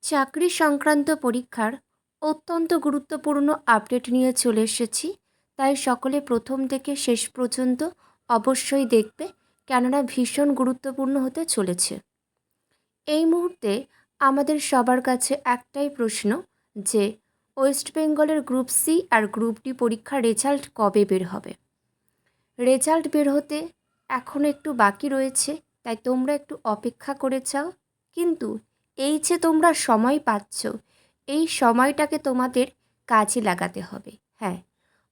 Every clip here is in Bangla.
চাকরি সংক্রান্ত পরীক্ষার অত্যন্ত গুরুত্বপূর্ণ আপডেট নিয়ে চলে এসেছি। তাই সকলে প্রথম থেকে শেষ পর্যন্ত অবশ্যই দেখবে, কেননা ভীষণ গুরুত্বপূর্ণ হতে চলেছে। এই মুহূর্তে আমাদের সবার কাছে একটাই প্রশ্ন যে ওয়েস্ট বেঙ্গলের গ্রুপ সি আর গ্রুপ ডি পরীক্ষার রেজাল্ট কবে বের হবে। রেজাল্ট বের হতে এখনও একটু বাকি রয়েছে, তাই তোমরা একটু অপেক্ষা করে চাও। কিন্তু এই যে তোমরা সময় পাচ্ছ, এই সময়টাকে তোমাদের কাজে লাগাতে হবে। হ্যাঁ,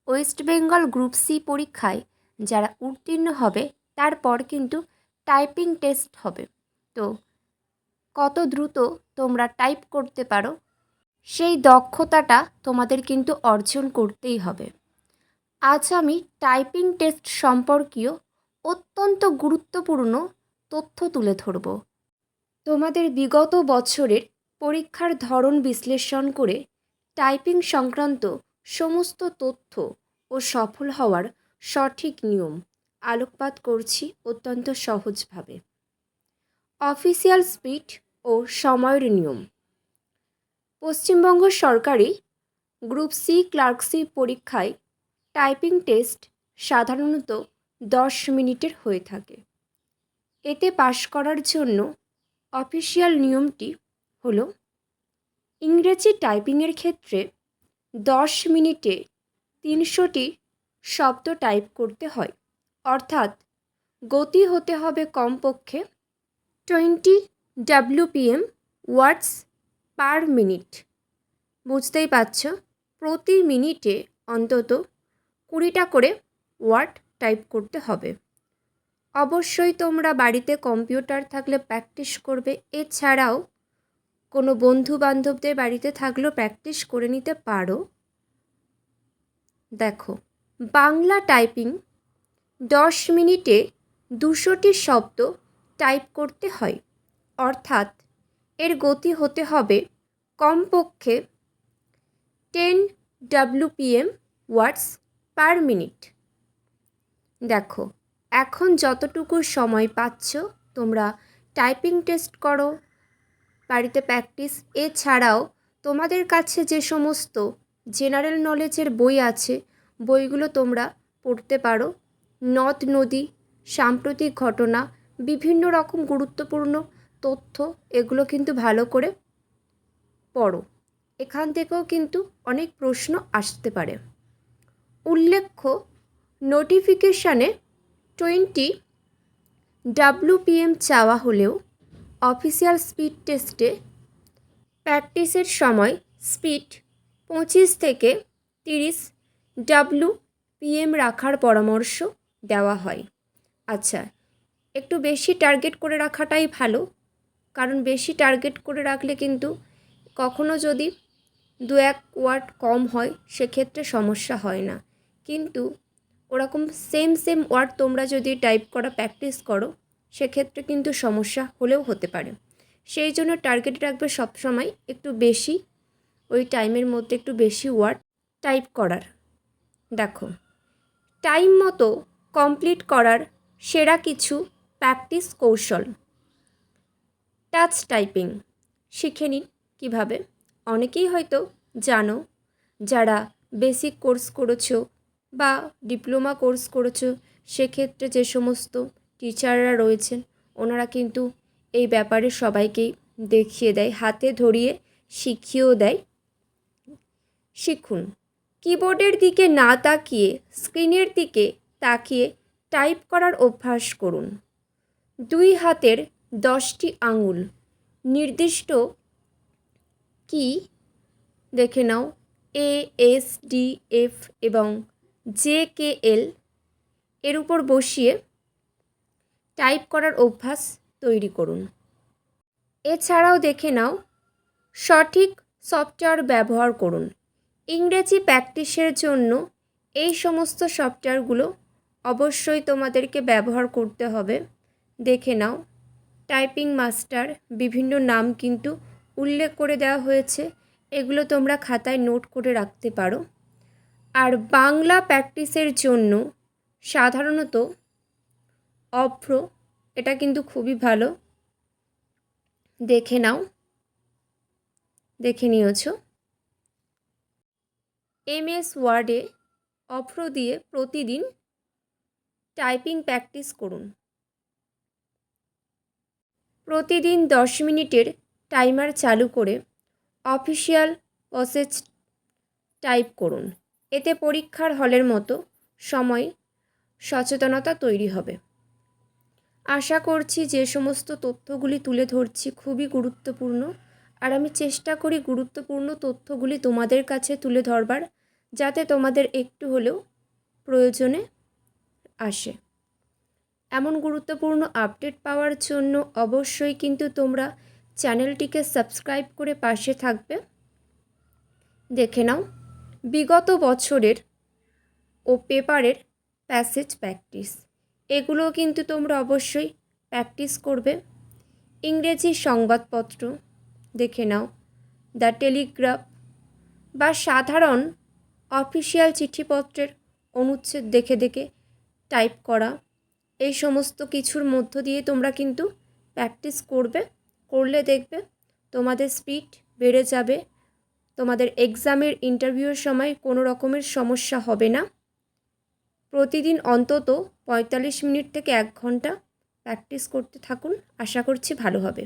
ওয়েস্ট বেঙ্গল গ্রুপ সি পরীক্ষায় যারা উত্তীর্ণ হবে তারপর কিন্তু টাইপিং টেস্ট হবে। তো কত দ্রুত তোমরা টাইপ করতে পারো, সেই দক্ষতাটা তোমাদের কিন্তু অর্জন করতেই হবে। আজ আমি টাইপিং টেস্ট সম্পর্কীয় অত্যন্ত গুরুত্বপূর্ণ তথ্য তুলে ধরব। তোমাদের বিগত বছরের পরীক্ষার ধরন বিশ্লেষণ করে টাইপিং সংক্রান্ত সমস্ত তথ্য ও সফল হওয়ার সঠিক নিয়ম আলোকপাত করছি অত্যন্ত সহজভাবে। অফিসিয়াল স্পিড ও সময়ের নিয়ম। পশ্চিমবঙ্গ সরকারি গ্রুপ সি ক্লার্কশিপ পরীক্ষায় টাইপিং টেস্ট সাধারণত 10 মিনিটের হয়ে থাকে। এতে পাশ করার জন্য অফিসিয়াল নিয়মটি হলো, ইংরেজি টাইপিংয়ের ক্ষেত্রে 10 মিনিটে 300টি শব্দ টাইপ করতে হয়, অর্থাৎ গতি হতে হবে কমপক্ষে 20 WPM ওয়ার্ডস পার মিনিট। বুঝতেই পারছ, প্রতি মিনিটে অন্তত 20টা করে ওয়ার্ড টাইপ করতে হবে। অবশ্যই তোমরা বাড়িতে কম্পিউটার থাকলে প্র্যাকটিস করবে, এছাড়াও কোনো বন্ধু বান্ধবদের বাড়িতে থাকলেও প্র্যাকটিস করে নিতে পারো। দেখো, বাংলা টাইপিং 10 মিনিটে 200টি শব্দ টাইপ করতে হয়, অর্থাৎ এর গতি হতে হবে কমপক্ষে 10 WPM ওয়ার্ডস পার মিনিট। দেখো, এখন যতটুকু সময় পাচ্ছ তোমরা টাইপিং টেস্ট করো, বাড়িতে প্র্যাকটিস। এছাড়াও তোমাদের কাছে যে সমস্ত জেনারেল নলেজের বই আছে, বইগুলো তোমরা পড়তে পারো। নদ নদী, সাম্প্রতিক ঘটনা, বিভিন্ন রকম গুরুত্বপূর্ণ তথ্য, এগুলো কিন্তু ভালো করে পড়ো। এখান থেকেও কিন্তু অনেক প্রশ্ন আসতে পারে। উল্লেখ্য, নোটিফিকেশানে 20 WPM চাওয়া হলেও অফিসিয়াল স্পিড টেস্টে প্র্যাকটিসের সময় স্পিড 25 থেকে 30 WPM রাখার পরামর্শ দেওয়া হয়। আচ্ছা, একটু বেশি টার্গেট করে রাখাটাই ভালো, কারণ বেশি টার্গেট করে রাখলে কিন্তু কখনো যদি 2-1 ওয়ার্ড কম হয় সেক্ষেত্রে সমস্যা হয় না, কিন্তু ওরকম সেম ওয়ার্ড তোমরা যদি টাইপ করা প্র্যাকটিস করো সেক্ষেত্রে কিন্তু সমস্যা হলেও হতে পারে। সেই জন্য টার্গেট রাখবে সবসময় একটু বেশি, ওই টাইমের মধ্যে একটু বেশি ওয়ার্ড টাইপ করার। দেখো, টাইম মতো কমপ্লিট করার সেরা কিছু প্র্যাকটিস কৌশল। টাচ টাইপিং শিখে নিন কীভাবে। অনেকেই হয়তো জানো, যারা বেসিক কোর্স করেছো বা ডিপ্লোমা কোর্স করেছো, সেক্ষেত্রে যে সমস্ত টিচাররা রয়েছেন ওনারা কিন্তু এই ব্যাপারে সবাইকেই দেখিয়ে দেয়, হাতে ধরিয়ে শিখিয়েও দেয়। শিখুন, কিবোর্ডের দিকে না তাকিয়ে স্ক্রিনের দিকে তাকিয়ে টাইপ করার অভ্যাস করুন। 2 হাতের 10টি আঙুল নির্দিষ্ট কি দেখে নাও, ASDF এবং JKL এর উপর বসিয়ে টাইপ করার অভ্যাস তৈরি করুন। এছাড়াও দেখে নাও, সঠিক সফটওয়্যার ব্যবহার করুন। ইংরেজি প্র্যাকটিসের জন্য এই সমস্ত সফটওয়্যারগুলো অবশ্যই তোমাদেরকে ব্যবহার করতে হবে। দেখে নাও, টাইপিং মাস্টার বিভিন্ন নাম কিন্তু উল্লেখ করে দেওয়া হয়েছে, এগুলো তোমরা খাতায় নোট করে রাখতে পারো। আর বাংলা প্র্যাকটিসের জন্য সাধারণত অভ্র, এটা কিন্তু খুবই ভালো। দেখে নাও, দেখে নিয়েছ। MS ওয়ার্ডে অভ্র দিয়ে প্রতিদিন টাইপিং প্র্যাকটিস করুন। প্রতিদিন 10 মিনিটের টাইমার চালু করে অফিসিয়াল প্রসেস টাইপ করুন। এতে পরীক্ষার হলের মতো সময় সচেতনতা তৈরি হবে। আশা করছি যে সমস্ত তথ্যগুলি তুলে ধরছি খুবই গুরুত্বপূর্ণ, আর আমি চেষ্টা করি গুরুত্বপূর্ণ তথ্যগুলি তোমাদের কাছে তুলে ধরবার, যাতে তোমাদের একটু হলেও প্রয়োজনে আসে। এমন গুরুত্বপূর্ণ আপডেট পাওয়ার জন্য অবশ্যই কিন্তু তোমরা চ্যানেলটিকে সাবস্ক্রাইব করে পাশে থাকবে। দেখে নাও বিগত বছরের ও পেপারের প্যাসেজ প্র্যাকটিস, এগুলোও কিন্তু তোমরা অবশ্যই প্র্যাকটিস করবে। ইংরেজি সংবাদপত্র দেখে নাও, দ্য টেলিগ্রাফ বা সাধারণ অফিসিয়াল চিঠিপত্রের অনুচ্ছেদ দেখে দেখে টাইপ করা, এই সমস্ত কিছুর মধ্য দিয়ে তোমরা কিন্তু প্র্যাকটিস করবে। করলে দেখবে তোমাদের স্পিড বেড়ে যাবে, তোমাদের এক্সামের ইন্টারভিউয়ের সময় কোনো রকমের সমস্যা হবে না। প্রতিদিন অন্তত 45 মিনিট থেকে 1 ঘন্টা প্র্যাকটিস করতে থাকুন, আশা করছি ভালো হবে।